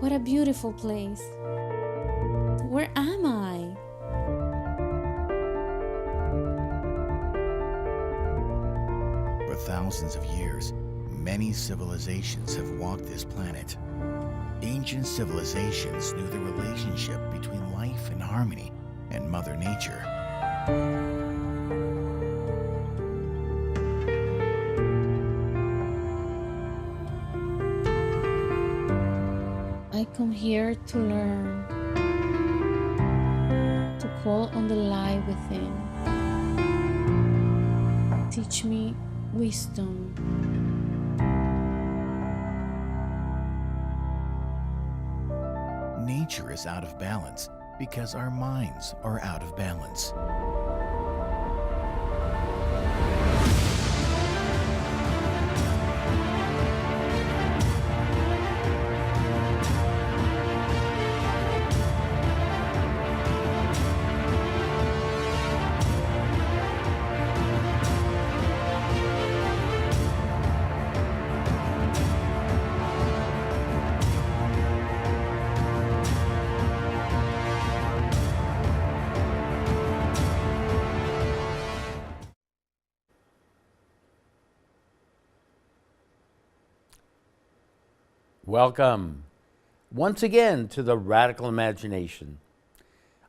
What a beautiful place. Where am I? For thousands of years, many civilizations have walked this planet. Ancient civilizations knew the relationship between life and harmony and Mother Nature. I come here to learn, to call on the light within. Teach me wisdom. Nature is out of balance because our minds are out of balance. Welcome once again to the Radical Imagination.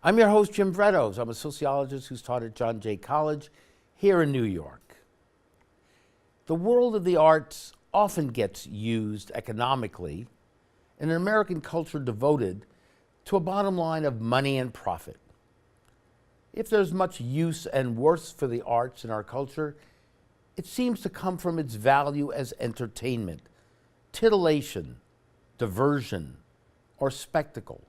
I'm your host, Jim Vredos. I'm a sociologist who's taught at John Jay College here in New York. The world of the arts often gets used economically in an American culture devoted to a bottom line of money and profit. If there's much use and worth for the arts in our culture, it seems to come from its value as entertainment, titillation, diversion, or spectacle.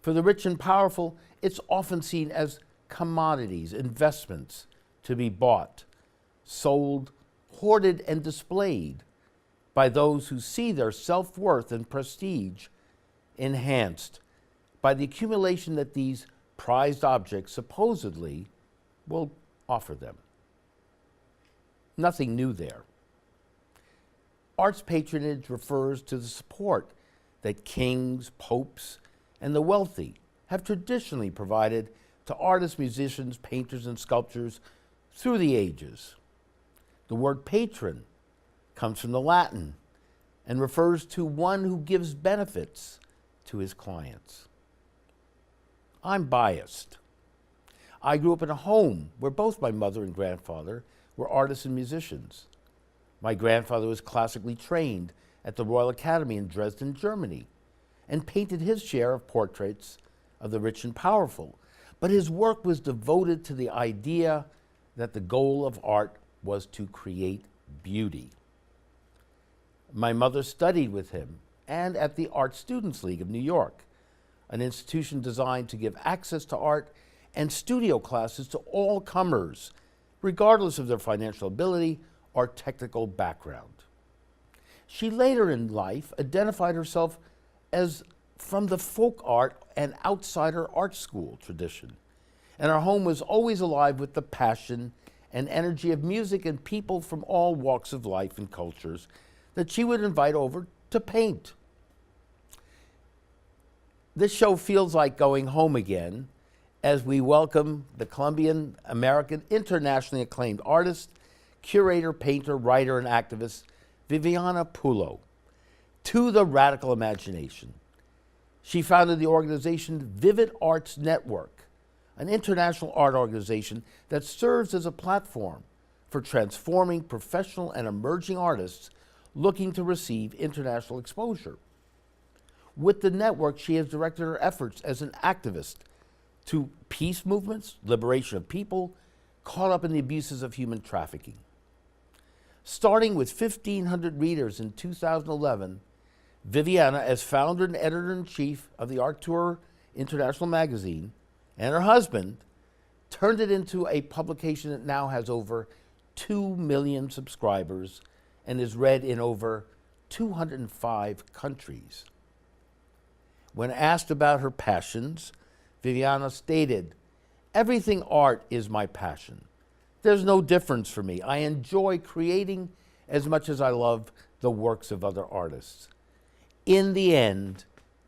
For the rich and powerful, it's often seen as commodities, investments to be bought, sold, hoarded, and displayed by those who see their self-worth and prestige enhanced by the accumulation that these prized objects supposedly will offer them. Nothing new there. Arts patronage refers to the support that kings, popes, and the wealthy have traditionally provided to artists, musicians, painters, and sculptors through the ages. The word patron comes from the Latin and refers to one who gives benefits to his clients. I'm biased. I grew up in a home where both my mother and grandfather were artists and musicians. My grandfather was classically trained at the Royal Academy in Dresden, Germany, and painted his share of portraits of the rich and powerful. But his work was devoted to the idea that the goal of art was to create beauty. My mother studied with him and at the Art Students League of New York, an institution designed to give access to art and studio classes to all comers, regardless of their financial ability or technical background. She later in life identified herself as from the folk art and outsider art school tradition, and our home was always alive with the passion and energy of music and people from all walks of life and cultures that she would invite over to paint. This show feels like going home again as we welcome the Colombian American internationally acclaimed artist, curator, painter, writer, and activist Viviana Pulo to the Radical Imagination. She founded the organization Vivid Arts Network, an international art organization that serves as a platform for transforming professional and emerging artists looking to receive international exposure. With the network, she has directed her efforts as an activist to peace movements, liberation of people caught up in the abuses of human trafficking. Starting with 1,500 readers in 2011, Viviana, as founder and editor-in-chief of the Art Tour International magazine, and her husband, turned it into a publication that now has over 2 million subscribers and is read in over 205 countries. When asked about her passions, Viviana stated, "Everything art is my passion. There's no difference for me. I enjoy creating as much as I love the works of other artists. In the end,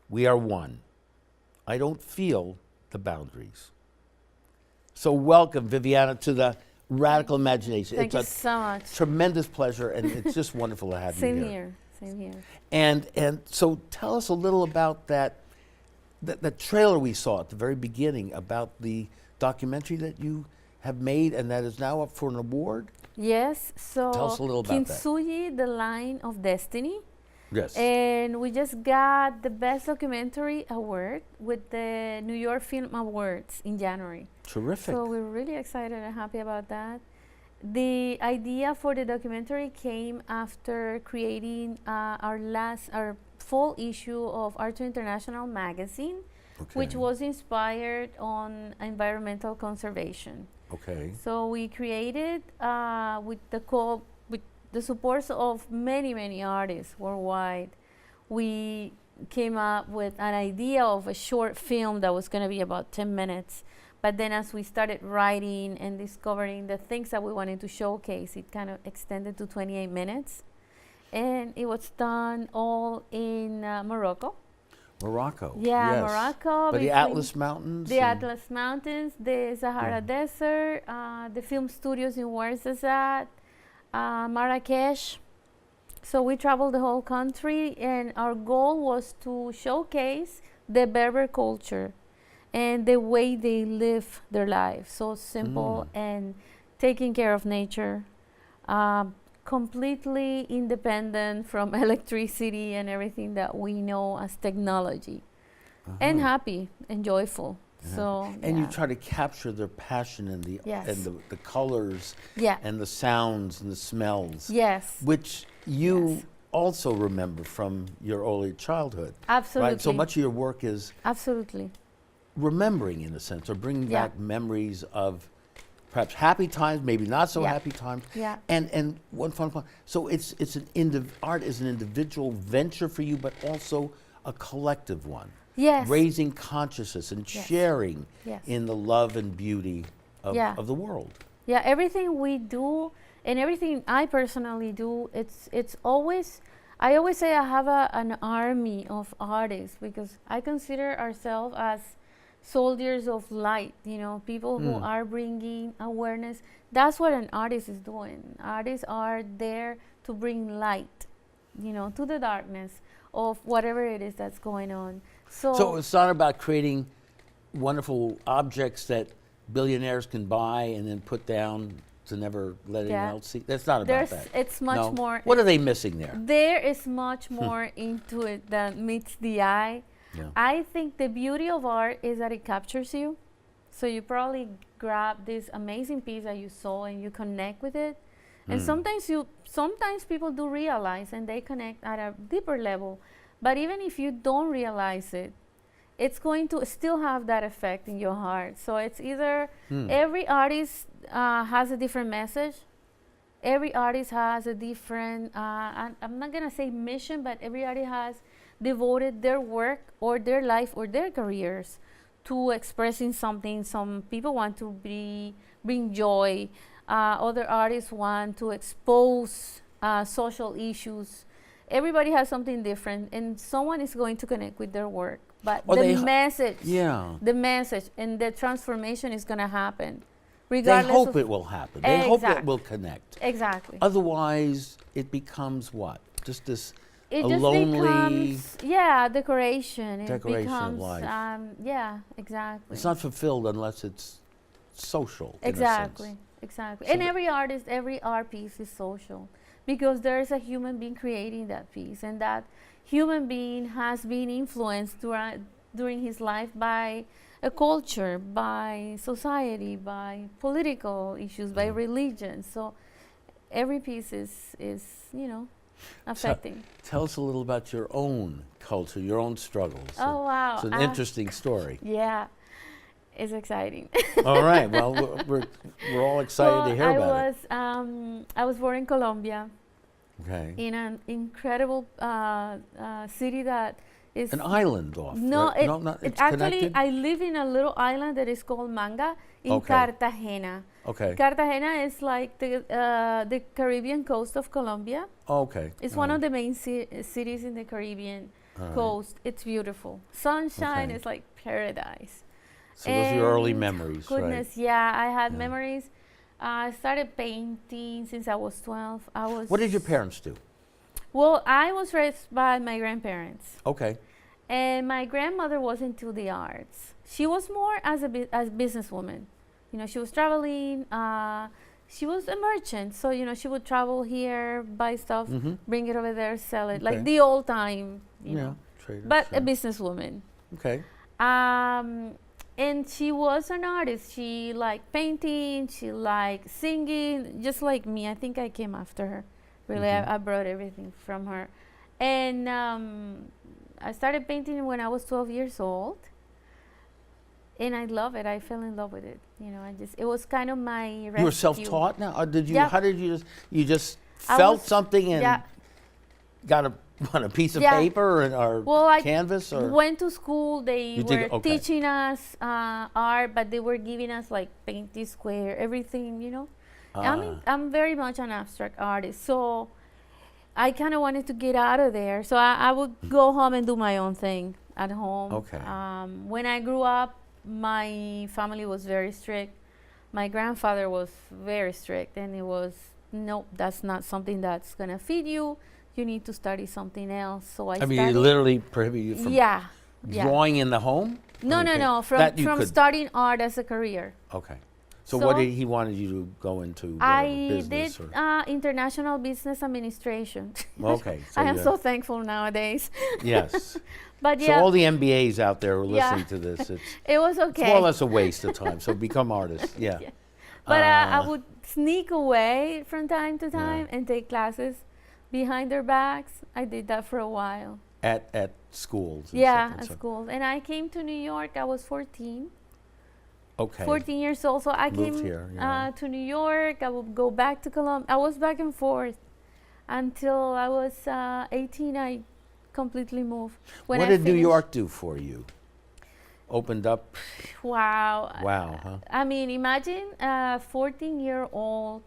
we are one. I don't feel the boundaries. So welcome, Viviana, to the Radical Imagination. Thank It's you so much. a tremendous pleasure, and it's just wonderful to have you Same here. here. Same here. And so tell us a little about that trailer we saw at the very beginning about the documentary that you have made and that is now up for an award. Yes. So Tell us a little about that. Kintsugi, The Line of Destiny. Yes. And we just got the Best Documentary Award with the New York Film Awards in January. Terrific. So we're really excited and happy about that. The idea for the documentary came after creating our fall issue of Art International magazine, which was inspired on environmental conservation. Okay. So we created with the supports of many artists worldwide. We came up with an idea of a short film that was going to be about 10 minutes. But then as we started writing and discovering the things that we wanted to showcase, it kind of extended to 28 minutes. And it was done all in Morocco. Morocco. Yeah, yes. Morocco. But the Atlas Mountains. The Atlas Mountains, the Sahara Desert, the film studios in Ouarzazate, Marrakesh. So we traveled the whole country, and our goal was to showcase the Berber culture and the way they live their life. So simple and taking care of nature, completely independent from electricity and everything that we know as technology, and happy and joyful. So and you try to capture their passion and the the colors and the sounds and the smells. Yes. Which you also remember from your early childhood. Absolutely. Right? So much of your work is absolutely remembering, in a sense, or bringing back memories of perhaps happy times, maybe not so happy times. Yeah. And one fun point. So it's art is an individual venture for you, but also a collective one. Yes. Raising consciousness and sharing in the love and beauty of the world. Yeah, everything we do and everything I personally do, it's always, I always say I have an army of artists, because I consider ourselves as soldiers of light, you know, people who are bringing awareness. That's what an artist is doing. Artists are there to bring light, you know, to the darkness of whatever it is that's going on. So it's not about creating wonderful objects that billionaires can buy and then put down to never let anyone else see. That's not about that. It's much more. What are they missing there? There is much more into it than meets the eye. Yeah. I think the beauty of art is that it captures you. So you probably grab this amazing piece that you saw and you connect with it. And sometimes people do realize and they connect at a deeper level. But even if you don't realize it, it's going to still have that effect in your heart. So it's either every artist has a different message. Every artist has a different, I'm not going to say mission, but every artist has devoted their work or their life or their careers to expressing something. Some people want to bring joy. Other artists want to expose social issues. Everybody has something different, and someone is going to connect with their work. But the message and the transformation is going to happen. Regardless, they hope it will happen. They hope it will connect. Exactly. Otherwise, it becomes what? Just this lonely becomes, decoration. Decoration it becomes, of life. Exactly. It's not fulfilled unless it's social. Exactly. So and every artist, every art piece is social, because there is a human being creating that piece, and that human being has been influenced during his life by a culture, by society, by political issues, by religion. So every piece is affecting. So tell us a little about your own culture, your own struggles. Oh, wow. It's an interesting story. Yeah, it's exciting. All right. Well, we're all excited to hear about it. I was born in Colombia. Okay. In an incredible city that is an island off. No, right? it's actually connected? I live in a little island that is called Manga in Cartagena. Okay. Cartagena is like the Caribbean coast of Colombia. Okay. It's one of the main cities in the Caribbean. coast. It's beautiful. Sunshine Okay. is like paradise. So those are your early And memories, goodness, yeah, I had Yeah. memories. I started painting since I was 12. What did your parents do? Well, I was raised by my grandparents, Okay. and my grandmother was into the arts. She was more as as businesswoman. You know, she was traveling. She was a merchant, so you know she would travel here, buy stuff, Mm-hmm. bring it over there, sell it, Okay. like the old time, you Yeah. know. Trader, But sure. a businesswoman. Okay. And she was an artist. She liked painting. She liked singing, just like me. I think I came after her. Really, Mhm. I brought everything from her. And I started painting when I was 12 years old. And I love it. I fell in love with it. You know, it was kind of my rescue. You were self-taught now, or did you? Yeah. How did you just I felt was- something and yeah. got on a piece of Yeah. paper or Well, I canvas or? went to school. They You were did- okay. teaching us art, but they were giving us like paint this square, everything, you know. I mean, I'm very much an abstract artist, so I kind of wanted to get out of there. So I would go home and do my own thing at home. Okay. When I grew up, my family was very strict. My grandfather was very strict, and it was, nope, that's not something that's going to feed you. You need to study something else. So I I mean, studied. he literally prohibited you from Yeah. Yeah. drawing in the home? No, Okay. no. That you From could- starting art as a career. Okay. So what So did he wanted you to go into? Whatever, I did business or? international business administration. Okay. So I am you're- so thankful nowadays. Yes. But So yeah, all the MBAs out there who are Yeah. listening to this, it's it was okay. more or less a waste of time. So become artists. Yeah. Yeah. But I Uh, would sneak away from time to Yeah. time and take classes behind their backs. I did that for a while. At schools. and Yeah, stuff, at so- school. And I came to New York. I was 14. Okay. 14 years old. So I Moved came here, yeah. to New York. I would go back to Colombia. I was back and forth until I was 18. I completely moved. When What I did New finished- York do for you? Opened up? Wow. Wow, huh? I mean, imagine a 14-year-old.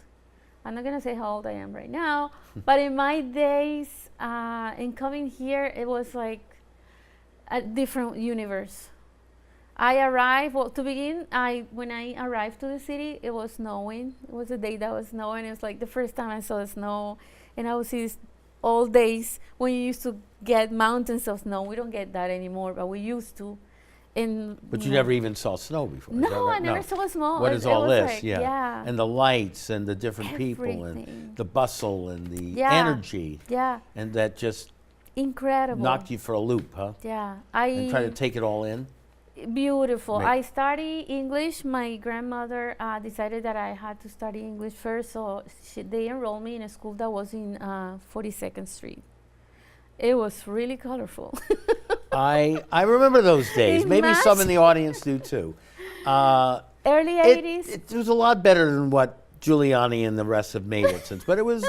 I'm not going to say how old I am right now, but in my days, in coming here, it was like a different universe. I arrived, well, to begin, when I arrived to the city, it was snowing. It was a day that was snowing. It was like the first time I saw the snow. And I would see this old days when you used to get mountains of snow. We don't get that anymore, but we used to. And But you never even saw snow before. is that No, right? I never saw snow. What It- is it all was this? like- yeah. yeah. And the lights and the different people Everything. and the bustle and the Yeah. energy. Yeah, And that just incredible. knocked you for a loop, huh? Yeah, And try to take it all in? beautiful. Make- I studied English. My grandmother decided that I had to study English first, so they enrolled me in a school that was in 42nd Street. It was really colorful. I remember those days. Maybe some in the audience do too. Early It 80s. it was a lot better than what Giuliani and the rest have made it since. But it was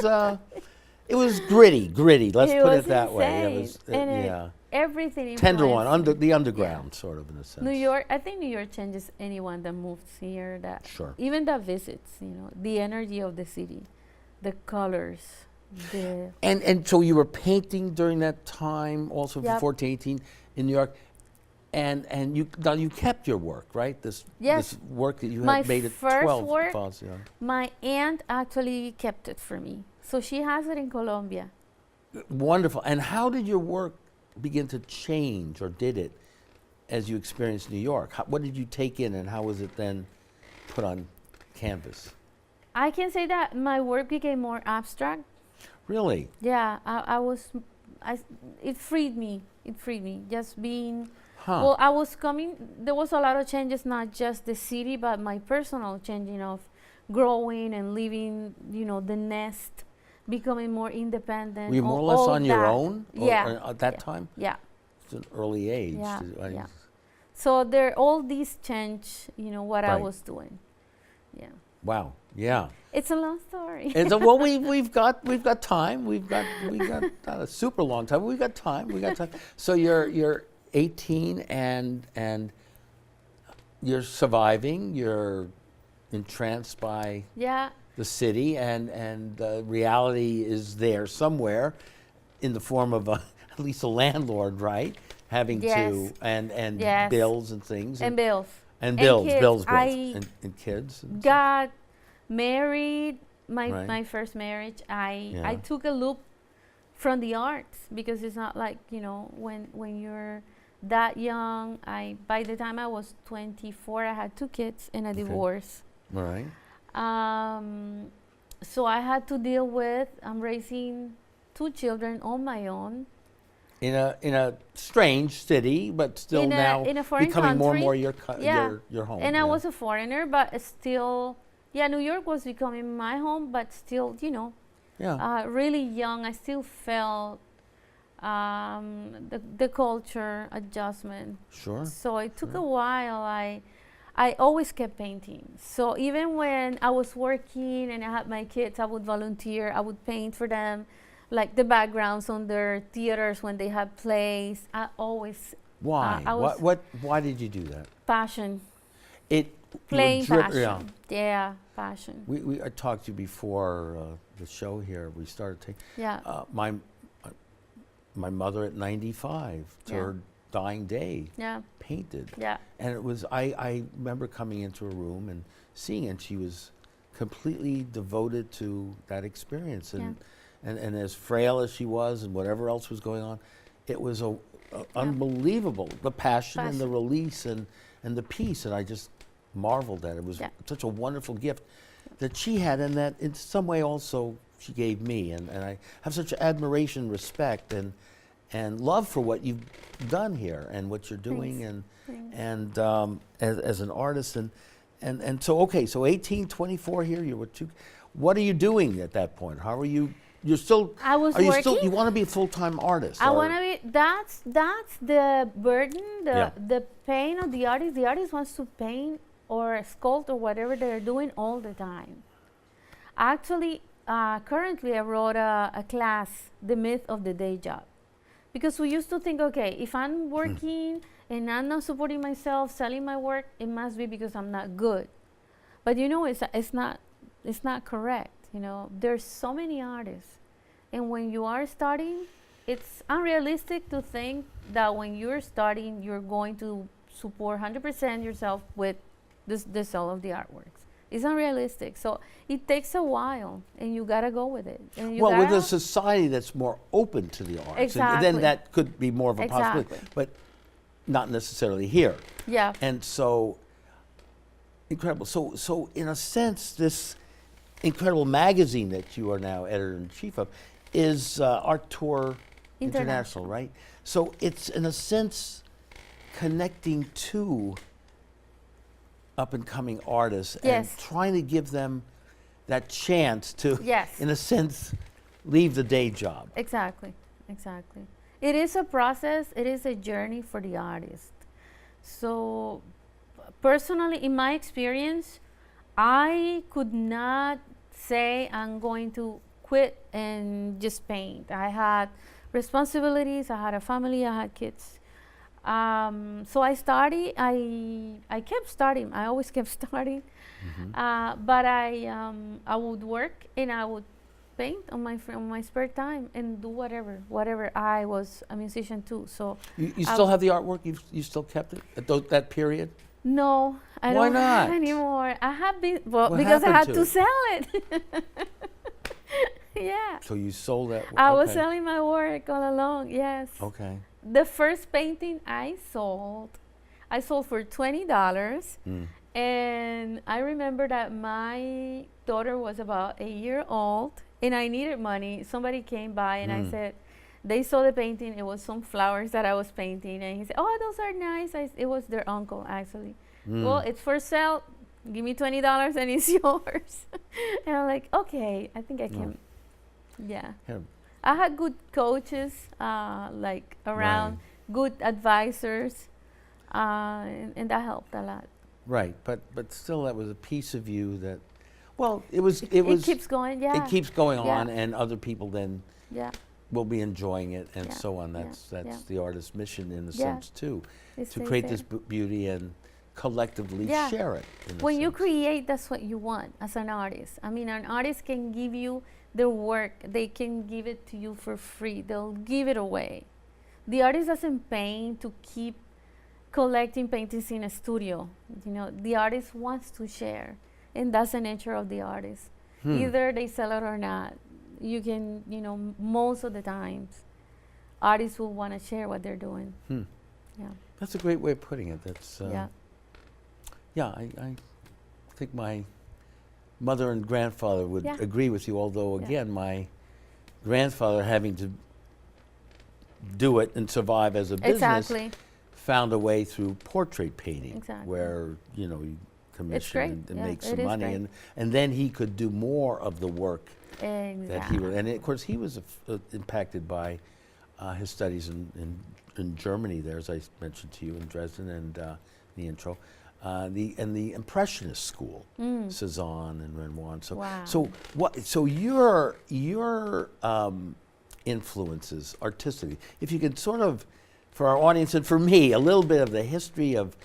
gritty. Let's It put was it that way. It insane. was And yeah. Everything Tenderloin, influenced me. the underground sort of in a sense. New York, I think New York changes anyone that moves here. That Sure. even that visits, you know, the energy of the city, the colors, the And so you were painting during that time, also from Yep. 14, 18 in New York, and you kept your work, right? This Yes. work that you My had made at first 12. work- Pause, yeah. My aunt actually kept it for me, so she has it in Colombia. Wonderful. And how did your work begin to change, or did it, as you experienced New York? What did you take in, and how was it then put on canvas? I can say that my work became more abstract. Really? Yeah, it freed me. It freed me. Just being, Huh. well, I was coming, there was a lot of changes, not just the city, but my personal changing of growing and leaving, you know, the nest, becoming more independent. Were you more or less all on your that. own Yeah. at that Yeah. time? Yeah. It's an early age. Yeah, I- yeah. So there, all these change, you know, what I Right. was doing. Yeah. Wow. Yeah. It's a long story. And so, well, we've got time. We've got not a super long time. But we've got time. We got time. So you're 18 and you're surviving. You're entranced by Yeah. the city, and reality is there somewhere, in the form of at least a landlord, right? Having to, and Yes. bills and things. And bills. And bills, kids. bills. I And kids. And got married, Right. my first marriage. I Yeah. took a loop from the arts because it's not like, you know, when you're that young. By the time I was 24, I had 2 kids and a Okay. divorce. All right. So I had to deal with raising 2 children on my own In a strange city, but still now in a foreign becoming more and country. more Yeah. your home. And yeah. I was a foreigner, but still, New York was becoming my home, but still, yeah. really young. I still felt the culture adjustment. Sure. So it took a while. I always kept painting. So even when I was working and I had my kids, I would volunteer. I would paint for them, like the backgrounds on their theaters when they had plays. I always Why? I was Why did you do that? passion, It plain passion. passion. Yeah, passion. I talked to you before the show here. We started taking. Yeah. My mother at 95 to Yeah. her dying day Yeah. painted. Yeah. And it was I remember coming into a room and seeing, and she was completely devoted to that experience, and as frail as she was and whatever else was going on, it was unbelievable, the passion and the release and the peace, and I just marveled at it. It was such a wonderful gift that she had, and that in some way also she gave me, and I have such admiration, respect, and love for what you've done here and what you're doing. Thanks. And as an artist, and so okay, so 18, 24 here, you were what are you doing at that point? How are you? You're still. I was Are you working. still? You want to be a full-time artist? I or- want to be. That's the burden, the pain of the artist. The artist wants to paint or sculpt or whatever they're doing all the time. Actually, currently I wrote a class, The Myth of the Day Job, because we used to think, okay, if I'm working and I'm not supporting myself, selling my work, it must be because I'm not good. But it's not correct. There's so many artists, and when you are starting, it's unrealistic to think that when you're starting, you're going to support 100% yourself with the sale of the artworks. It's unrealistic. So it takes a while, and you gotta go with it. And you Well, with gotta- a society that's more open to the arts, Exactly. then that could be more of a possibility, Exactly. but not necessarily here. Yeah. And so, incredible. So in a sense, this incredible magazine that you are now editor-in-chief of is Art Tour International, right? So it's, in a sense, connecting to up-and-coming artists and Yes. trying to give them that chance to, Yes. in a sense, leave the day job. Exactly. It is a process. It is a journey for the artist. So, personally, in my experience, I could not say I'm going to quit and just paint. I had responsibilities. I had a family. I had kids. So I studied. I kept studying. I always kept studying. But I would work and I would paint on my spare time and do whatever. I was a musician too. So You still have the artwork? You still kept it at that period? no, I Why don't not? have anymore. I have been What because I had happened to to sell it. Yeah. So you sold that? I was okay. selling my work all along. Yes. Okay. The first painting I sold for $20. And I remember that my daughter was about 8 years old and I needed money. Somebody came by and I said, they saw the painting. It was some flowers that I was painting. And he said, oh, those are nice. It was their uncle, actually. Well, it's for sale. Give me $20 and it's yours. And I'm like, okay, I think I can. Yeah. I had good coaches, like around, good advisors, and that helped a lot. Right, but still, that was a piece of you that, well, it Keeps going, yeah. It keeps going Yeah. on, and other people then Yeah. will be enjoying it, and Yeah. so on. Yeah. That's Yeah. the artist's mission in a Yeah. sense too, It to stays create there. this beauty and collectively Yeah. share it. in a When you sense. create, that's what you want as an artist. I mean, an artist can give you their work. They can give it to you for free. They'll give it away. the artist doesn't paint to keep collecting paintings in a studio. The artist wants to share, and that's the nature of the artist. Either they sell it or not. You can, most of the times, artists will want to share what they're doing. Yeah. That's a great way of putting it. That's Yeah. yeah. I think my mother and grandfather would Yeah. agree with you. Although Yeah. again, my grandfather, having to do it and survive as a business, Exactly. found a way through portrait painting, Exactly. where you commission great. and Yeah, make it some is money, great. and then he could do more of the work Exactly. that he would. And of course, he was impacted by his studies in Germany. There, as I mentioned to you, in Dresden, and the intro, the Impressionist school, Cezanne and Renoir. And so, Wow. so your influences artistically, if you could sort of, for our audience and for me, a little bit of the history of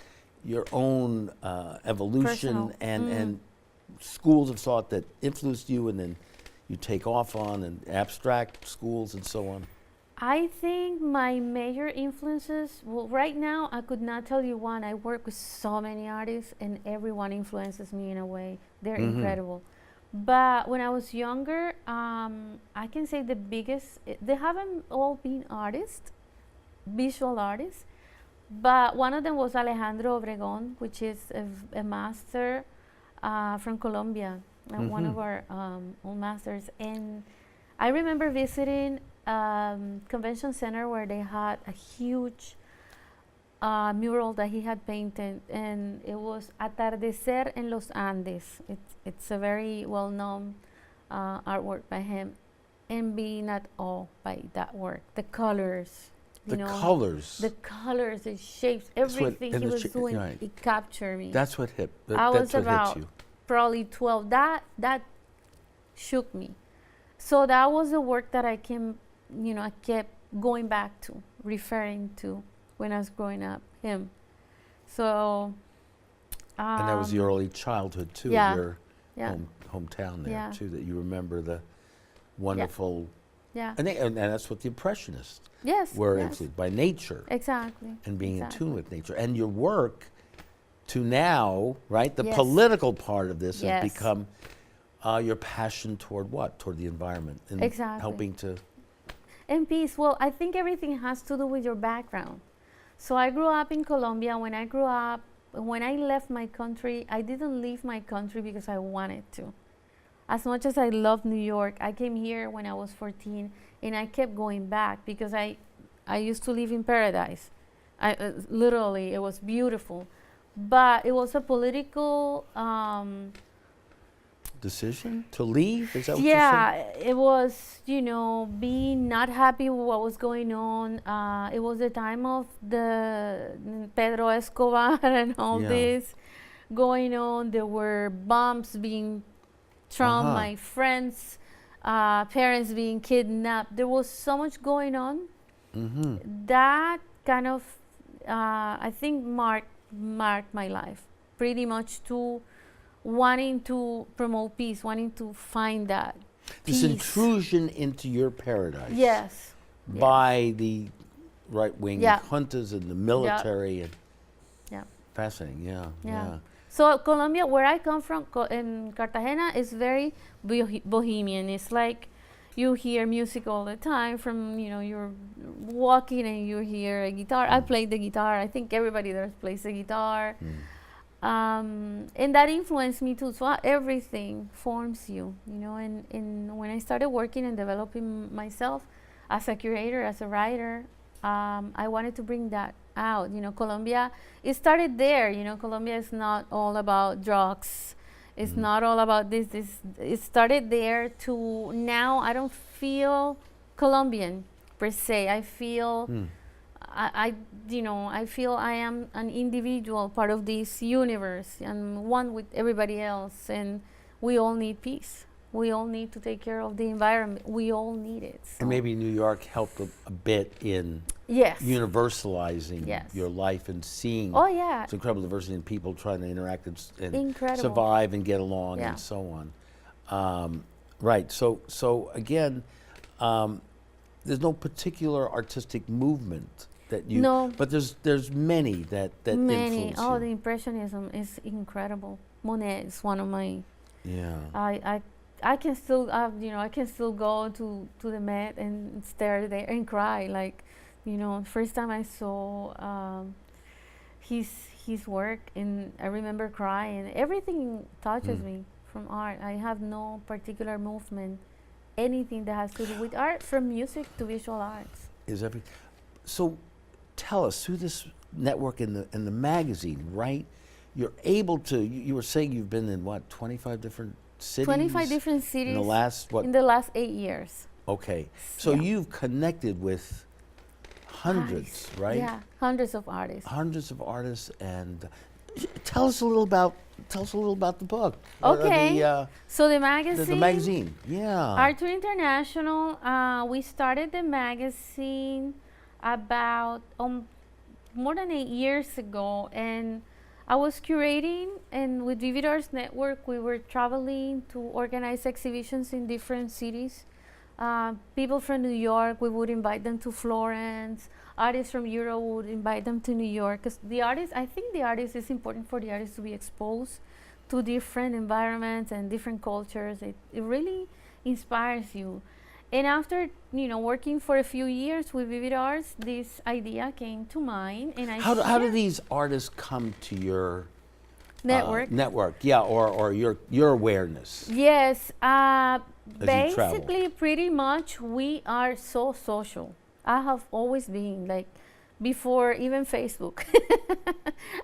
your own evolution Personal. and schools of thought that influenced you, and then you take off on, and abstract schools and so on. I think my major influences, well, right now I could not tell you one. I work with so many artists, and everyone influences me in a way. They're incredible. But when I was younger, I can say the biggest, they haven't all been artists, visual artists, but one of them was Alejandro Obregón, which is a master from Colombia, one of our old masters. And I remember visiting convention center where they had a huge mural that he had painted, and it was Atardecer en los Andes. It's a very well-known artwork by him, and being at awe by that work. The colors, The colors. the colors, the shapes, everything he was doing, right. it captured me. That's what hit. I was that's what about hit you. probably 12. That shook me. So that was the work that I kept going back to, referring to when I was growing up, him. So. And that was your early childhood too, yeah, your yeah, hometown there Yeah. too, that you remember the wonderful. yeah. And that's what the Impressionists Yes. were yes. influenced by nature Exactly. and being exactly. in tune with nature. And your work to now, right? The Yes. political part of this Yes. has become your passion toward what? Toward the environment and Exactly. helping to. And peace. Well, I think everything has to do with your background. So I grew up in Colombia. When I left my country, I didn't leave my country because I wanted to. As much as I love New York, I came here when I was 14, and I kept going back because I used to live in paradise. Literally, it was beautiful. But it was a political Decision to leave? Is that what yeah, you're saying? it was, being not happy with what was going on. It was the time of the Pedro Escobar and all Yeah. this going on. There were bombs being thrown, my friends' parents being kidnapped. There was so much going on. That kind of, I think, marked my life pretty much, to wanting to promote peace, wanting to find that This peace. intrusion into your paradise. Yes. By the right-wing Yeah. juntas and the military. And Yeah. fascinating, yeah. Yeah. So Colombia, where I come from, in Cartagena, is very bohemian. It's like you hear music all the time. From you're walking and you hear a guitar. I play the guitar. I think everybody there plays the guitar. And that influenced me too. So everything forms you, And when I started working and developing myself as a curator, as a writer, I wanted to bring that out. Colombia, it started there. Colombia is not all about drugs. It's not all about this. It started there. To now, I don't feel Colombian per se. I feel. I feel I am an individual, part of this universe, and one with everybody else. And we all need peace. We all need to take care of the environment. We all need it. So. And maybe New York helped a bit in Yes. universalizing Yes. your life and seeing Oh yeah. this incredible diversity in people trying to interact and Incredible. survive and get along Yeah. and so on. Right. So again, there's no particular artistic movement that you. No. But there's many that Many. influence Oh, you. the Impressionism is incredible. Monet is one of my. Yeah. I can still I can still go to the Met and stare there and cry, like, first time I saw his work, and I remember crying. Everything touches me from art. I have no particular movement, anything that has to do with art, from music to visual arts. So tell us, through this network in the magazine, right? You're able to. You were saying you've been in what, 25 different cities? 25 different cities in the last what? in the last 8 years. Okay, so Yeah. you've connected with hundreds, right? Yeah, hundreds of artists. Hundreds of artists, and tell us a little about the book. Okay. The, So the magazine. the magazine. Yeah. Art to International. We started the magazine about more than 8 years ago, and I was curating, and with Vivid Arts Network, we were traveling to organize exhibitions in different cities. People from New York, we would invite them to Florence. Artists from Europe would invite them to New York. Because I think the artist is important for the artist to be exposed to different environments and different cultures. It really inspires you. And after working for a few years with Vivid Arts, this idea came to mind, and How do these artists come to your network. network? Yeah, or your awareness. Yes, As you travel. basically, pretty much, we are so social. I have always been, like, before even Facebook.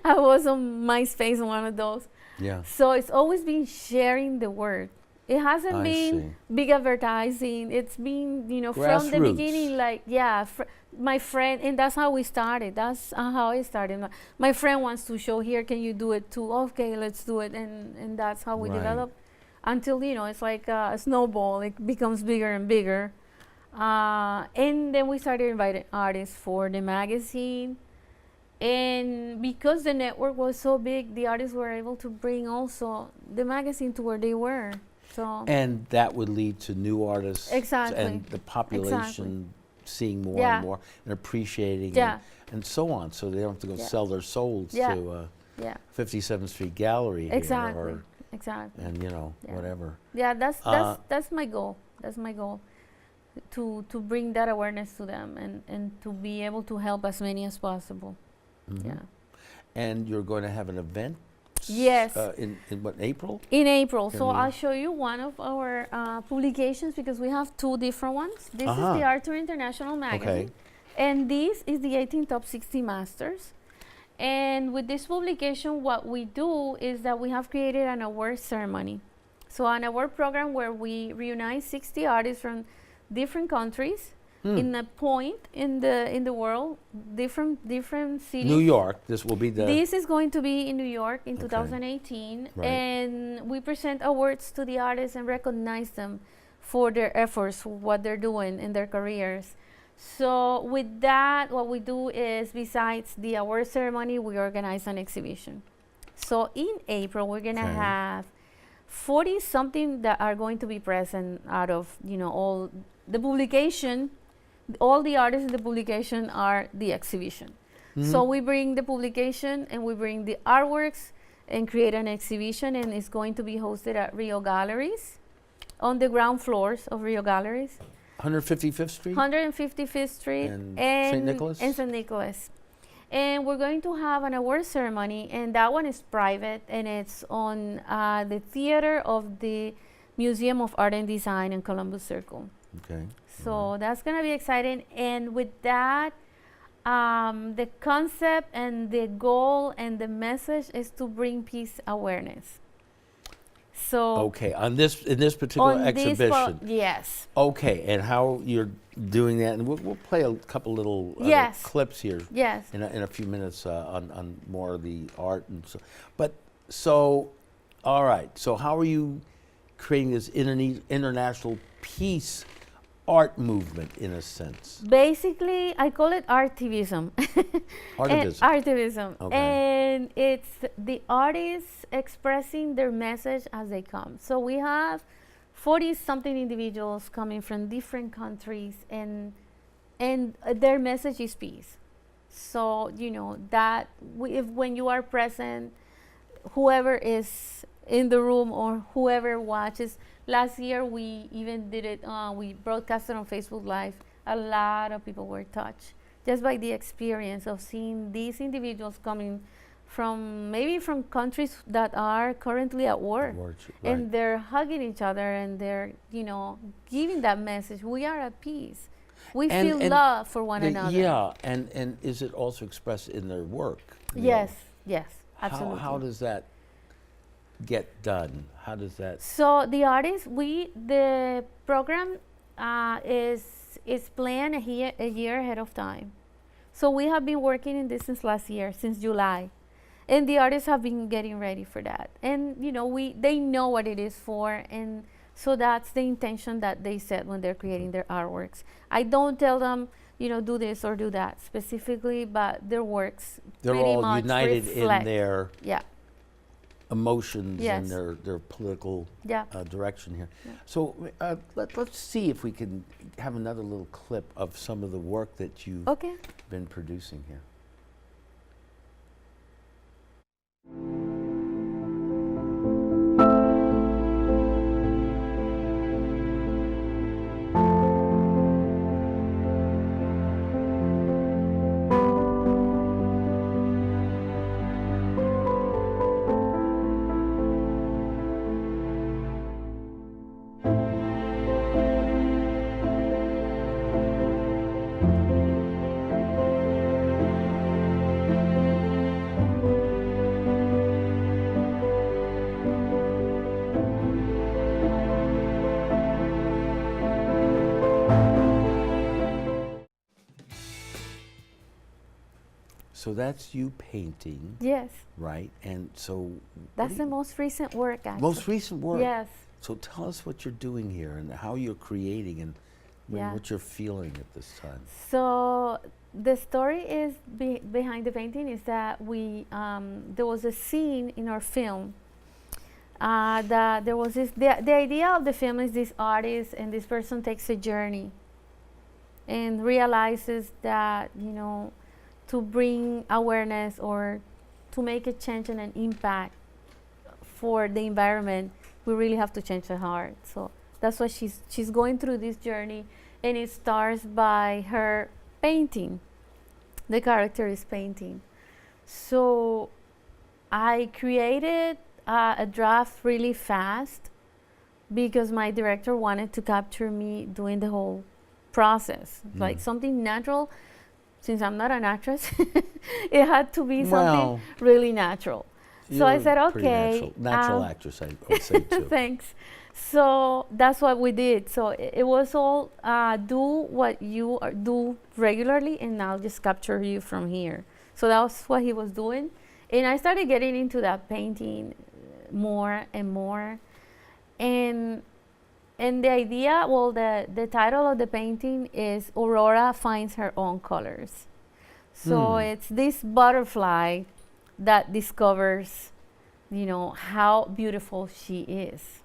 I was on MySpace, one of those. Yeah. So it's always been sharing the word. It hasn't I been big advertising. It's been, from the Grassroots. beginning, like, my friend, and that's how we started. That's how I started. My friend wants to show here, can you do it too? Okay, let's do it. And that's how we Right. developed until, it's like a snowball. It becomes bigger and bigger. And then we started inviting artists for the magazine. And because the network was so big, the artists were able to bring also the magazine to where they were. So And that would lead to new artists. Exactly. And the population seeing more Yeah. and more and appreciating Yeah. and so on. So they don't have to go Yeah. sell their souls Yeah. to yeah, 57th Street Gallery exactly, here exactly. and Yeah. whatever. Yeah, Uh, that's my goal. That's my goal, to bring that awareness to them, and to be able to help as many as possible. Mhm. Yeah. And you're going to have an event? Yes. In what, April? In April. Can So we- I'll show you one of our publications, because we have two different ones. This is the Art Tour International magazine. And this is the 18 Top 60 Masters. And with this publication, what we do is that we have created an award ceremony. So an award program where we reunite 60 artists from different countries in a point in the world, different cities. New York. This will be the. This is going to be in New York in Okay. 2018, Right. and we present awards to the artists and recognize them for their efforts, what they're doing in their careers. So with that, what we do is, besides the award ceremony, we organize an exhibition. So in April, we're gonna Okay. have 40 something that are going to be present out of all the publication. All the artists in the publication are the exhibition. So we bring the publication and we bring the artworks and create an exhibition, and it's going to be hosted at Rio Galleries, on the ground floors of Rio Galleries, 155th Street? 155th Street And and St. Nicholas? and St. Nicholas. And we're going to have an award ceremony, and that one is private, and it's on the theater of the Museum of Art and Design in Columbus Circle. Okay. So that's going to be exciting. And with that, the concept and the goal and the message is to bring peace awareness. So Okay, in this particular on this exhibition. yes. Okay, and how you're doing that, and we'll play a couple little Yes. clips here Yes. in a few minutes on more of the art and so. But so, all right. So how are you creating this international peace art movement in a sense? Basically, I call it artivism. Artivism. Artivism. Okay. And it's the artists expressing their message as they come. So we have 40 something individuals coming from different countries, and and their message is peace. So you know that if when you are present, whoever is in the room or whoever watches. Last year we even did it. We broadcasted on Facebook Live. A lot of people were touched just by the experience of seeing these individuals coming from maybe from countries that are currently at war, Right. and they're hugging each other and they're giving that message. We are at peace. We feel love for one another. Yeah, and is it also expressed in their work? Yes, yes, absolutely. How does that get done? How does that? So the artists, the program is planned a year ahead of time. So we have been working in this since last year, since July, and the artists have been getting ready for that. And they know what it is for, and so that's the intention that they set when they're creating their artworks. I don't tell them, do this or do that specifically, but their works They're pretty all much united reflect. in their Yeah. emotions Yes. and their political Yeah. direction here. Yeah. So let's see if we can have another little clip of some of the work that you've Okay. been producing here. So that's you painting, Yes. right? And so That's the most recent work, actually. most recent work. Yes. So tell us what you're doing here and how you're creating and Yeah. what you're feeling at this time. So the story is behind the painting is that there was a scene in our film that there was the idea of the film is this artist and this person takes a journey and realizes that to bring awareness or to make a change and an impact for the environment, we really have to change the heart. So that's why she's going through this journey, and it starts by her painting. The character is painting. So I created a draft really fast because my director wanted to capture me doing the whole process, like something natural. Since I'm not an actress, it had to be something really natural. So I said, okay. Natural actress, I would say too. Thanks. So that's what we did. So it was all do what you do regularly, and I'll just capture you from here. So that was what he was doing. And I started getting into that painting more and more. And the idea, the title of the painting is Aurora Finds Her Own Colors. So it's this butterfly that discovers, how beautiful she is.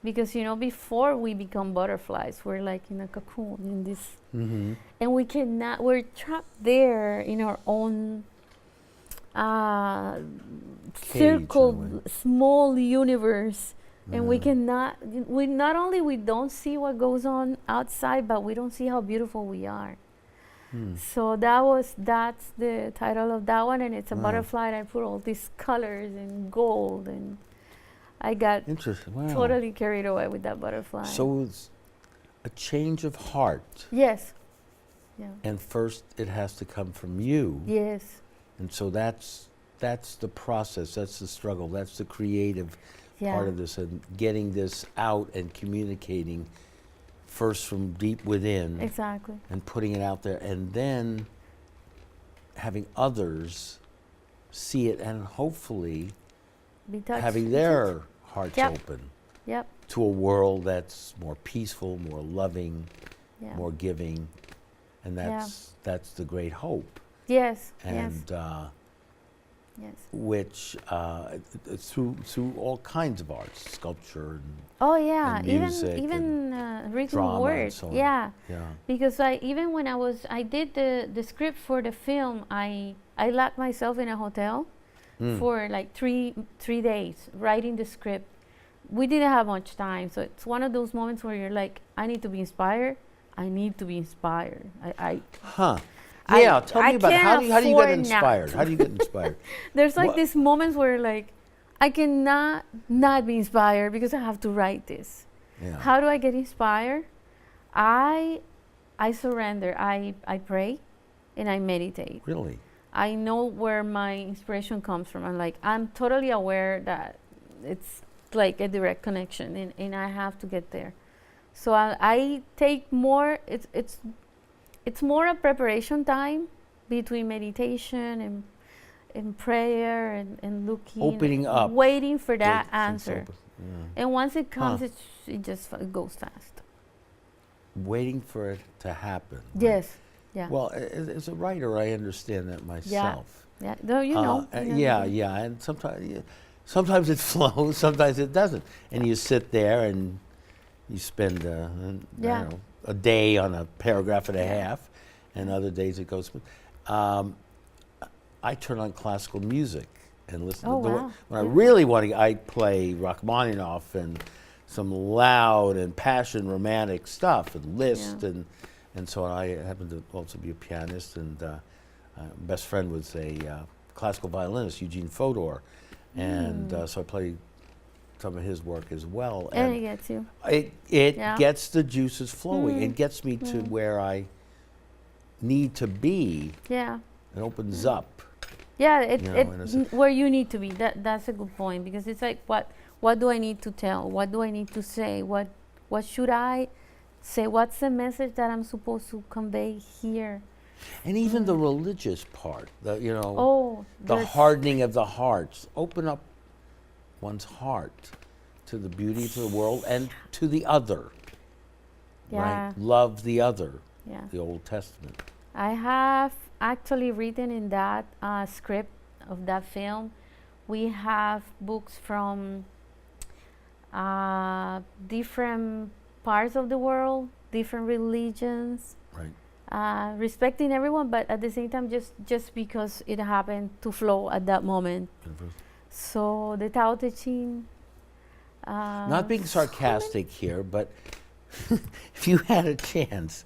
Because, before we become butterflies, we're like in a cocoon in this, and we're trapped there in our own circle, small universe. And we not only we don't see what goes on outside, but we don't see how beautiful we are. So that's the title of that one, and it's a butterfly, and I put all these colors and gold, and I got totally carried away with that butterfly. So it's a change of heart. Yes. Yeah. And first it has to come from you. Yes. And so that's the process, that's the struggle, that's the creative part of this, and getting this out and communicating first from deep within. Exactly. And putting it out there, and then having others see it and hopefully Be touched. having their hearts open Yep. to a world that's more peaceful, more loving, Yeah. more giving. And that's the great hope. Yes. And Yes. which through all kinds of arts, sculpture and Oh yeah, and music even written drama word. and so on. Yeah. Yeah. Because even when I did the script for the film, I locked myself in a hotel for like three days writing the script. We didn't have much time, so it's one of those moments where you're like, I need to be inspired. I need to be inspired. Yeah, tell me about it. How do you get afford inspired? not How do you get inspired? There's like What- these moments where like I cannot not be inspired because I have to write this. Yeah. How do I get inspired? I surrender. I pray and I meditate. Really? I know where my inspiration comes from. I'm totally aware that it's like a direct connection and I have to get there. So I take more, it's more a preparation time between meditation and prayer and looking. Opening up. Waiting for that Things answer. open. Yeah. And once it comes, Huh. it just goes fast. Waiting for it to happen. right? Yes. Yeah. Well, as a writer, I understand that myself. Yeah. No, you know. Yeah, and sometimes it flows, sometimes it doesn't, and you sit there and you spend I don't know, a day on a paragraph and a half, and other days it goes. I turn on classical music and listen. Oh, to wow. When I really want to, I play Rachmaninoff and some loud and passion romantic stuff and Liszt and so on. I happen to also be a pianist, and best friend was a classical violinist, Eugene Fodor, and so I play some of his work as well. And it gets you. It gets the juices flowing. It gets me to Mm. where I need to be. Yeah. It opens up. Yeah, where you need to be. That's a good point, because it's like what do I need to tell? What do I need to say? What should I say? What's the message that I'm supposed to convey here? And even the religious part, the there's- hardening of the hearts. Open up one's heart to the beauty of the world and to the other. Yeah. Right? Love the other. Yeah. The Old Testament. I have actually written in that script of that film. We have books from different parts of the world, different religions, Right. respecting everyone, but at the same time, just because it happened to flow at that moment. So the Tao Te Ching. Not being sarcastic here, but if you had a chance,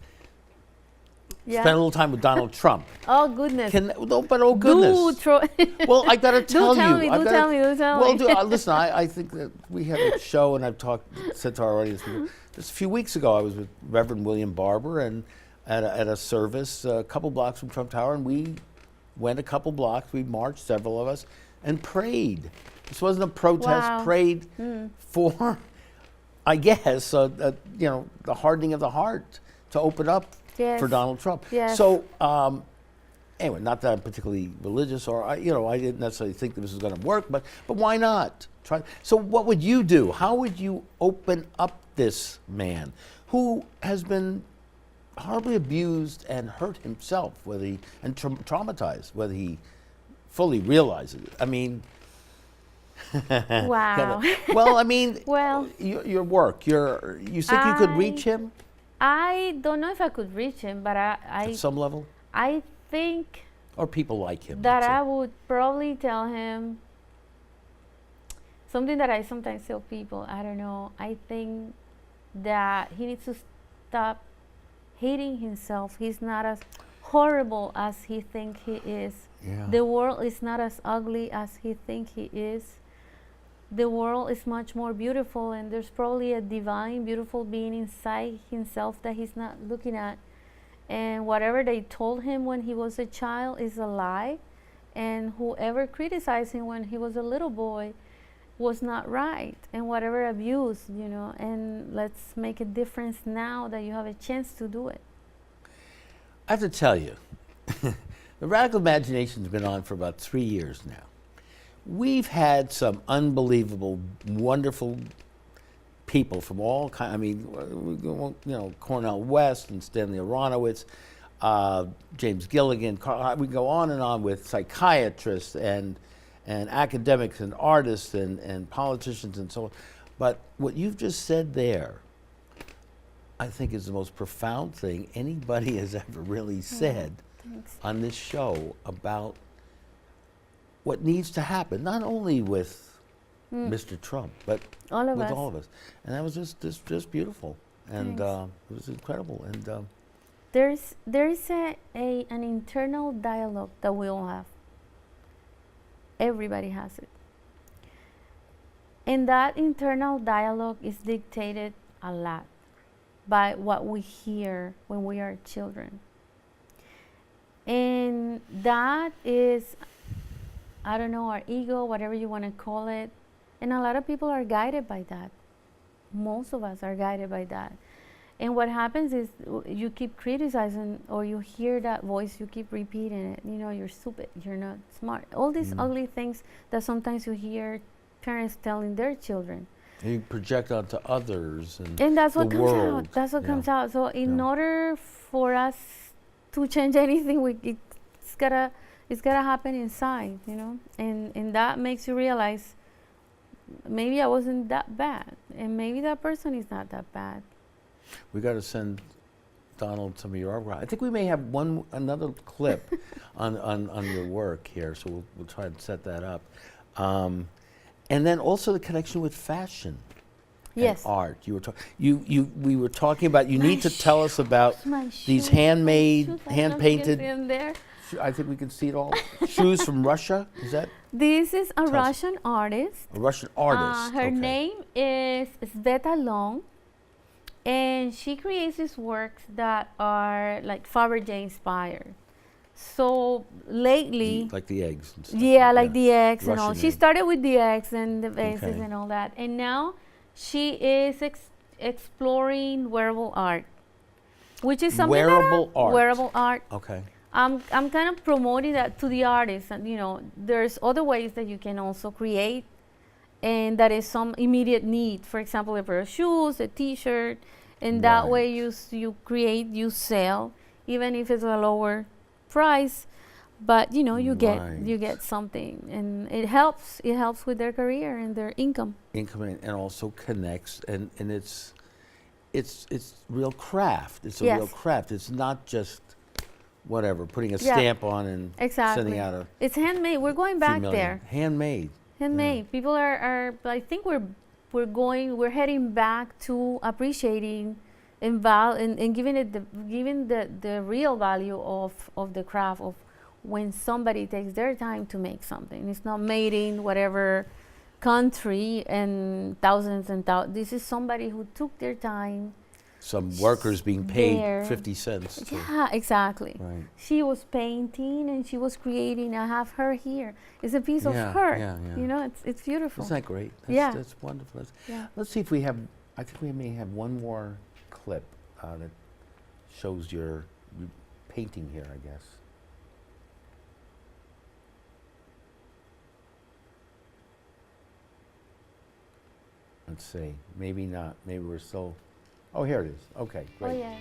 spend a little time with Donald Trump. Oh goodness. But oh goodness. Well, I gotta tell you. Do tell me. Well, listen, I think that we had a show, and I've said to our audience, just a few weeks ago, I was with Reverend William Barber and at a service a couple blocks from Trump Tower, and we went a couple blocks, we marched, several of us, and prayed. This wasn't a protest, Wow. prayed for, I guess, the hardening of the heart to open up for Donald Trump. Yes. So, anyway, not that I'm particularly religious, or I didn't necessarily think that this was going to work, but why not try? So, what would you do? How would you open up this man who has been horribly abused and hurt himself, traumatized, whether he fully realizes it? I mean, Wow. well, I mean, Well, your work. You think you could reach him I don't know if I could reach him, but at some level, I think or people like him? that let's say. I would probably tell him something that I sometimes tell people. I don't know. I think that he needs to stop hating himself. He's not as horrible as he thinks he is. Yeah. The world is not as ugly as he thinks he is. The world is much more beautiful, and there's probably a divine, beautiful being inside himself that he's not looking at. And whatever they told him when he was a child is a lie. And whoever criticized him when he was a little boy was not right. And whatever abuse, and let's make a difference now that you have a chance to do it. I have to tell you, the Radical Imagination's been on for about 3 years now. We've had some unbelievable, wonderful people from all kinds. I mean, Cornel West and Stanley Aronowitz, James Gilligan. We go on and on with psychiatrists and and academics and artists and politicians and so on. But what you've just said there, I think is the most profound thing anybody has ever really said on this show about what needs to happen, not only with Mr. Trump, but all of with us. all of us. And that was just beautiful. And it was incredible. And there is an internal dialogue that we all have. Everybody has it. And that internal dialogue is dictated a lot by what we hear when we are children. And that is, I don't know, our ego, whatever you want to call it. And a lot of people are guided by that. Most of us are guided by that. And what happens is you keep criticizing, or you hear that voice, you keep repeating it. You know, you're stupid, you're not smart. All these ugly things that sometimes you hear parents telling their children. you project onto others And that's what the comes world. out. That's what Yeah. comes out. So in order for us to change anything, it's gotta happen inside, you know. And that makes you realize maybe I wasn't that bad, and maybe that person is not that bad. We got to send Donald some of your artwork. I think we may have another clip on your work here, so we'll try and set that up. And then also the connection with fashion. Yes. And art. You were we were talking about. You My need to tell us about these shoes, handmade, shoes, I don't know if you can hand-painted. see them there. I think we can see it all. Shoes from Russia. Is that This is a Tell us. Russian artist. a Russian artist? Her Okay. name is Sveta Long, and she creates these works that are like Fabergé inspired. So lately, Like the eggs and stuff. yeah, like the eggs and all. Russian She egg. started with the eggs and the vases Okay. and all that, and now she is exploring wearable art, which is something Wearable art. Wearable art. Okay. I'm kind of promoting that to the artists, and you know, there's other ways that you can also create, and that is some immediate need. For example, a pair of shoes, a T-shirt, and that Right. way you create, you sell, even if it's a lower price, but you know, you Right. get something, and it helps with their career and their income. Income and also connects, and it's real craft. It's a Yes. real craft. It's not just whatever, putting a Yeah. stamp on and Exactly. sending out a It's handmade. We're going few back million. there. Handmade. Handmade. People are I think we're heading back to appreciating and giving it the real value of the craft, of when somebody takes their time to make something. It's not made in whatever country and thousands and thousands. This is somebody who took their time. Some workers being paid There. 50 cents. To, Yeah, exactly. Right. She was painting and she was creating. I have her here. It's a piece of Yeah, her. yeah, yeah. You know, it's beautiful. Isn't that great? That's, Yeah. That's wonderful. Yeah. Let's see if we have, I think we may have one more clip that shows your painting here, I guess. Let's see. Maybe not. Maybe we're still. Oh, here it is. Okay, Oh great. yes.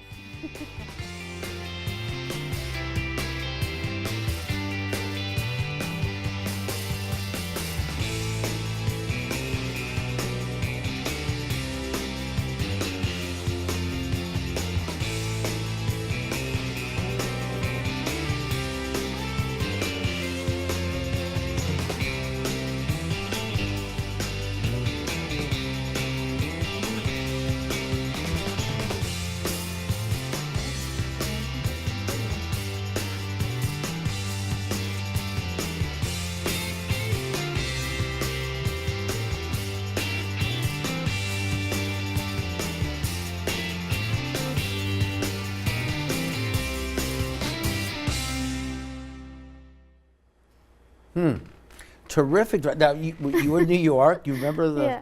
Terrific. Now, you were in New York. You remember the Yeah.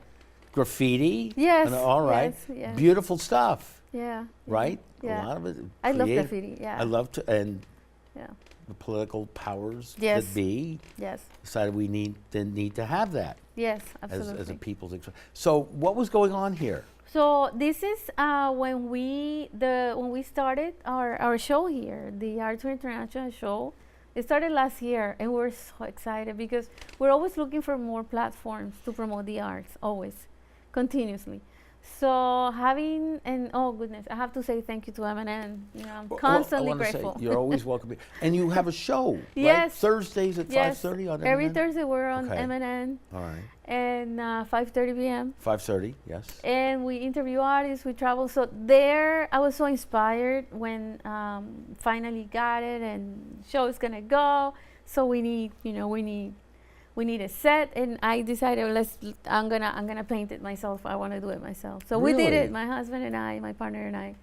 graffiti? Yes, And all right. yes, yes. Beautiful stuff, Yeah. right? Yeah. A lot of it. I love creative. graffiti. Yeah. I love to, and Yeah. the political powers Yes. that be Yes. decided we need to have that Yes. as Absolutely. a people's. So what was going on here? So this is when we started our show here, the Arts for International show. It started last year, and we're so excited because we're always looking for more platforms to promote the arts, always, continuously. So having, and oh goodness, I have to say thank you to M&N. You know, I'm constantly I wanna grateful. say you're always welcome. And you have a show, right? Yes. Thursdays at Yes. 5:30 on Every M&N? Thursday we're on Okay. M&N, All right. and 5:30 p.m. 5:30, yes. And we interview artists, we travel. So there, I was so inspired when finally got it, and show is gonna go. So we need, we need a set, and I decided I'm gonna paint it myself. I want to do it myself. So we did Really? it. My husband and I, my partner and I,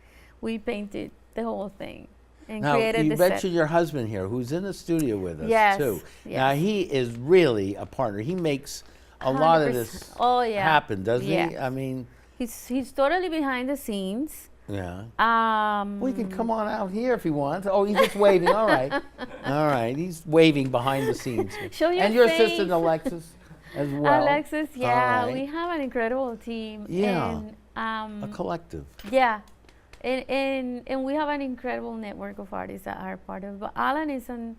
we painted the whole thing and Now, created you the set. mentioned your husband here, who's in the studio with us, Yes, too. yes. Now, he is really a partner. He makes a lot of 100%. this Oh yeah. happen, doesn't he? Yeah. I mean, He's totally behind the scenes. yeah. Um, We can come on out here if he wants. Oh, he's just waving. All right. All right. He's waving behind the scenes. Show your and your face. assistant, Alexis, as well. Alexis, yeah, All right. we have an incredible team. Yeah. And, A collective. yeah, and we have an incredible network of artists that are part of. But Alan is an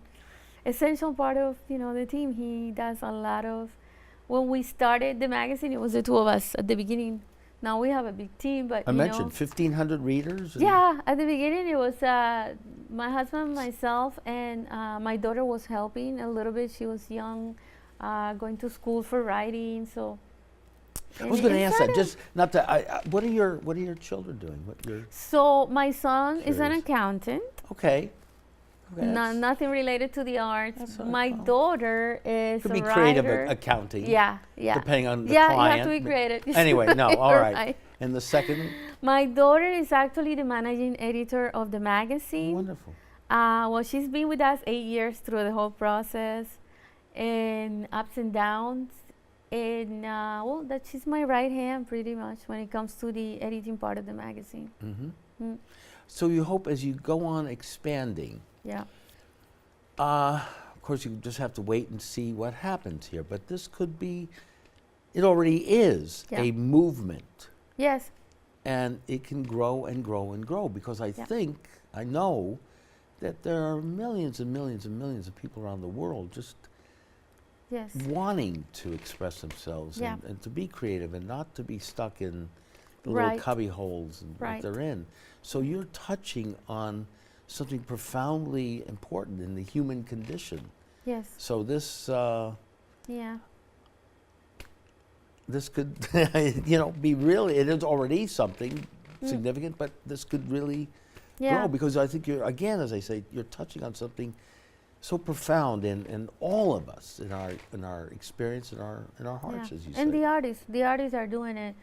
essential part of the team. He does a lot of. When we started the magazine, it was the two of us at the beginning. Now we have a big team, but I mentioned 1,500 readers. and- yeah, at the beginning it was my husband, myself, and my daughter was helping a little bit. She was young, going to school for writing. So I was going to ask that. Just not to. What are your children doing? So my son is an Curious. accountant. Okay. Okay, that's- Nothing related to the arts. That's all My right. daughter is Could a be writer. creative accounting. Yeah. Depending on the yeah, client. you have to be creative. Anyway, no, all You're right. And the second? My daughter is actually the managing editor of the magazine. Wonderful. Well, she's been with us 8 years through the whole process, and ups and downs. And that she's my right hand pretty much when it comes to the editing part of the magazine. Mm-hmm. So you hope as you go on expanding, Yeah. of course you just have to wait and see what happens here, but this could be, it already is Yeah. a movement, Yes. and it can grow and grow and grow because Yeah. I know that there are millions and millions and millions of people around the world just Yes. wanting to express themselves Yeah. and to be creative and not to be stuck in the Right. little cubby holes that Right. they're in. So you're touching on something profoundly important in the human condition. Yes. So this Yeah. this could be really, it is already something significant, but this could really Yeah. grow because I think you're, again, as I say, you're touching on something so profound in all of us, in our experience, in our hearts, as you say. And the artists are doing it.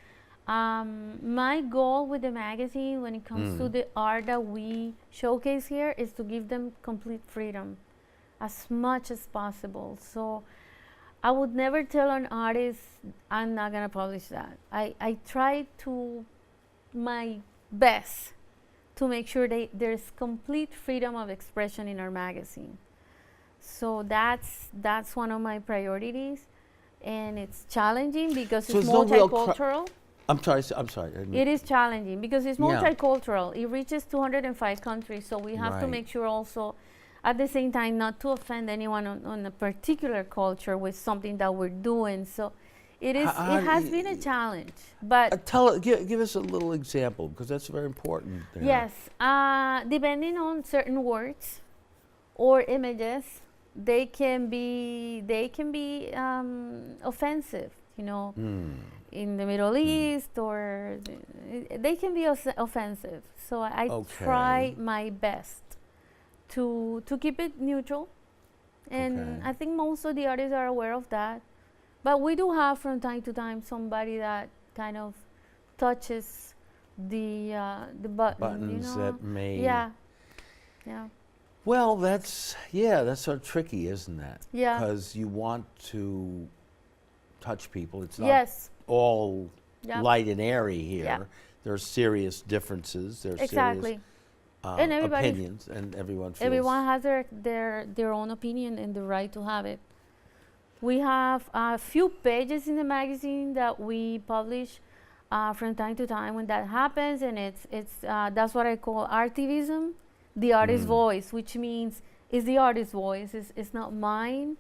My goal with the magazine when it comes to the art that we showcase here is to give them complete freedom as much as possible. So I would never tell an artist, I'm not gonna publish that. I try to my best to make sure there's complete freedom of expression in our magazine. So that's one of my priorities, and it's challenging because So it's there's no real multicultural. I'm sorry. I didn't mean- It is challenging because it's Yeah. multicultural. It reaches 205 countries, so we have to Right. make sure also, at the same time, not to offend anyone on a particular culture with something that we're doing. So it is. How It has do been a you- challenge, but give us a little example because that's very important. there. yes, depending on certain words or images, they can be offensive. In the Middle East, or they can be offensive. So I try Okay. my best to keep it neutral, and Okay. I think most of the artists are aware of that. But we do have from time to time somebody that kind of touches the button. Buttons that may. Yeah. Well, that's sort of tricky, isn't that? Yeah. Because you want to touch people. It's not Yes. all Yeah. light and airy here. Yeah. There are serious differences. There's Exactly. serious And everybody- opinions, and everyone feels. Everyone has their own opinion and the right to have it. We have a few pages in the magazine that we publish from time to time when that happens, and it's that's what I call artivism, the artist's voice, which means It's the artist's voice. It's not mine.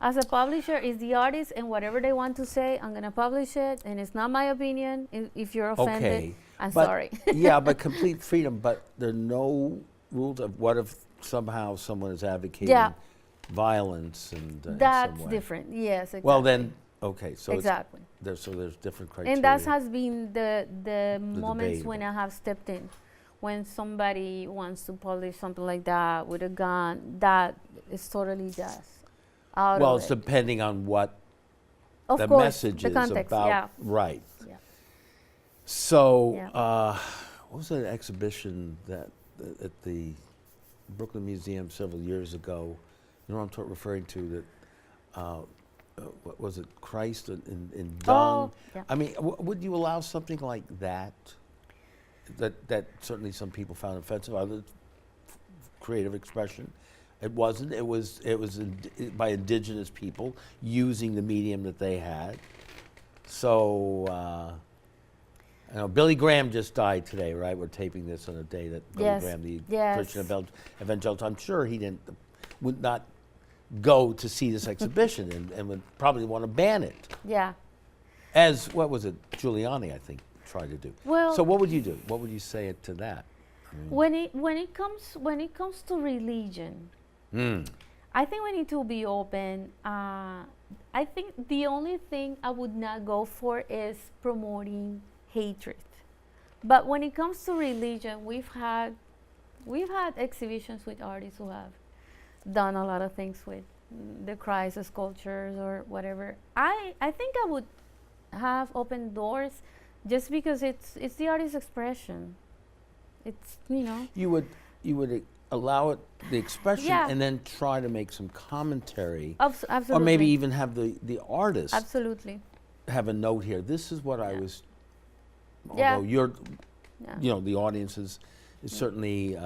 As a publisher, it's the artist, and whatever they want to say, I'm gonna publish it, and it's not my opinion. If you're offended, Okay. I'm But- sorry. Yeah, but complete freedom. But there are no rules of what if somehow someone is advocating Yeah. violence and in That's some way. different. Yes, exactly. Well, then, okay, so exactly. there's different criteria. And that has been the moments debate when about I have stepped in. When somebody wants to publish something like that with a gun, that is totally just out Well, of it's it. depending on what Of the course, message the is context, about. yeah. Right. Yeah. So, Yeah. what was that exhibition that at the Brooklyn Museum several years ago? You know what I'm referring to? That what was it? Christ in dung. Oh, yeah. I mean, would you allow something like that? That certainly some people found offensive. Other creative expression. It wasn't. It was by indigenous people using the medium that they had. So, I know Billy Graham just died today, right? We're taping this on a day that Billy Yes. Graham, the Yes. Christian evangelical, I'm sure he would not go to see this exhibition and would probably want to ban it. Yeah. As, what was it, Giuliani, I think, tried to do. Well, So what would you do? What would you say to that? when it comes to religion, I think we need to be open. I think the only thing I would not go for is promoting hatred. But when it comes to religion, we've had exhibitions with artists who have done a lot of things with the Christ sculptures or whatever. I think I would have open doors just because it's the artist's expression. It's, you know. You would allow it the expression Yeah. and then try to make some commentary, Absolutely. or maybe even have the artist Absolutely. have a note here. This is what I Yeah. was. Yeah. Although you're, Yeah. the audience is certainly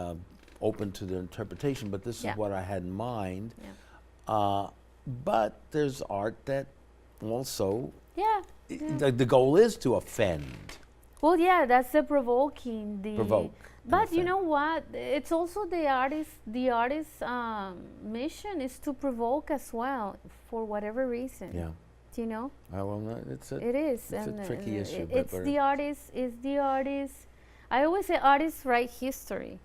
open to their interpretation, but this Yeah. is what I had in mind. Yeah. But there's art that also Yeah. the goal is to offend. Well, yeah, that's the provoking. Provoke and But you offend. know what? It's also the artist's mission is to provoke as well for whatever reason. Yeah. Do you know? Well, no, it's a It is. it's a tricky issue, but It's the artist. I always say artists write history.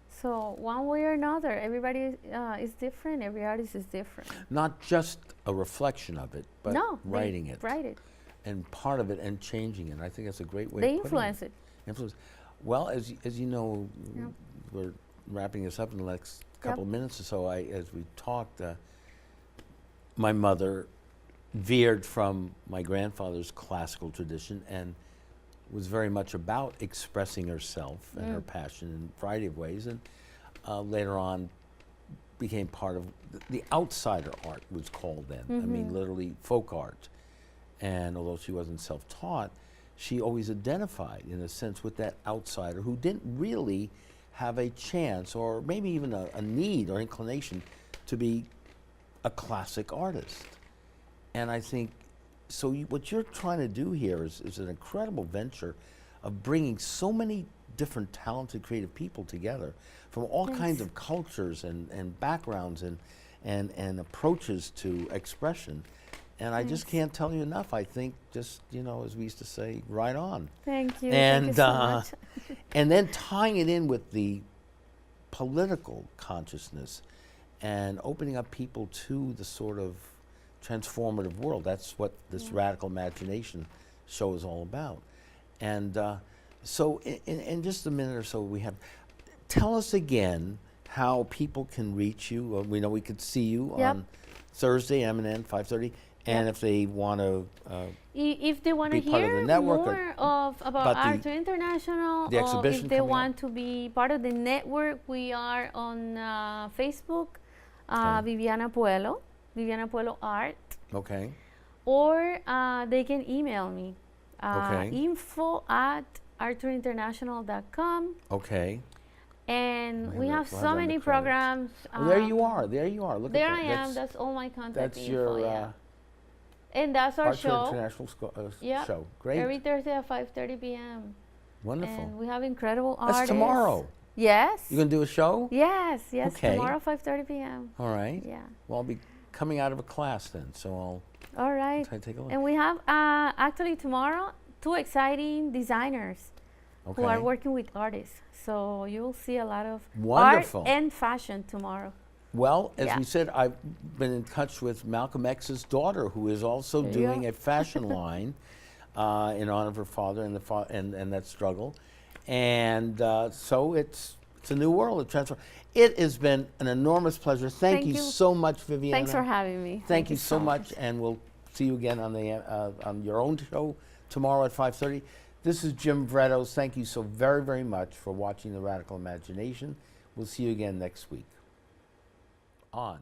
So one way or another, everybody is different. Every artist is different. not just a reflection of it, but No, writing they it write it. and part of it and changing it. I think that's a great way. They of putting influence it. Influence. Well, as you know, Yeah. we're wrapping this up in the next couple of minutes or so. As we talked, my mother veered from my grandfather's classical tradition and was very much about expressing herself and her passion in a variety of ways, and later on became part of the outsider art was called then. I mean, literally folk art. And although she wasn't self-taught, she always identified, in a sense, with that outsider who didn't really have a chance or maybe even a need or inclination to be a classic artist. And I think, so what you're trying to do here is an incredible venture of bringing so many different talented creative people together from all kinds of cultures and backgrounds and approaches to expression. And I just can't tell you enough. I think just, as we used to say, right on. Thank you. And, Thank you so much. and then tying it in with the political consciousness and opening up people to the sort of transformative world. That's what this radical imagination show is all about. And so in just a minute or so we have, tell us again how people can reach you. We know we could see you on Thursday, M&N, 5:30. And if they want to if they want to be part of the hear network more about about Art to International, the or exhibition if they coming want to be part of the network, we are on Facebook, Viviana Puelo Art, okay. or they can email me, Okay. info@arttointernational.com. Okay. And We'll we have have that so under many credits. programs. Well, there you are. There you are. Look There at I that. am. That's all my contact That's info. your Yeah. And that's our Art to show. International Yeah. show. Great. Every Thursday at 5:30 p.m. Wonderful. And we have incredible artists. That's tomorrow. Yes. You gonna do a show? Yes, yes. Okay. Tomorrow, 5:30 p.m. All right. Yeah. Well, I'll be coming out of a class then, so All I'll right. try to take a look. And we have actually tomorrow 2 exciting designers who are Okay. working with artists. So you will see a lot of Wonderful. art and fashion tomorrow. Well, as Yeah. we said, I've been in touch with Malcolm X's daughter, who is also There you doing go. a fashion line in honor of her father and that struggle. And so it's a new world, a transfer. It has been an enormous pleasure. Thank you so much, Viviana. Thanks for having me. Thank you so much, and we'll see you again on your own show tomorrow at 5:30. This is Jim Vredos. Thank you so very, very much for watching The Radical Imagination. We'll see you again next week. On.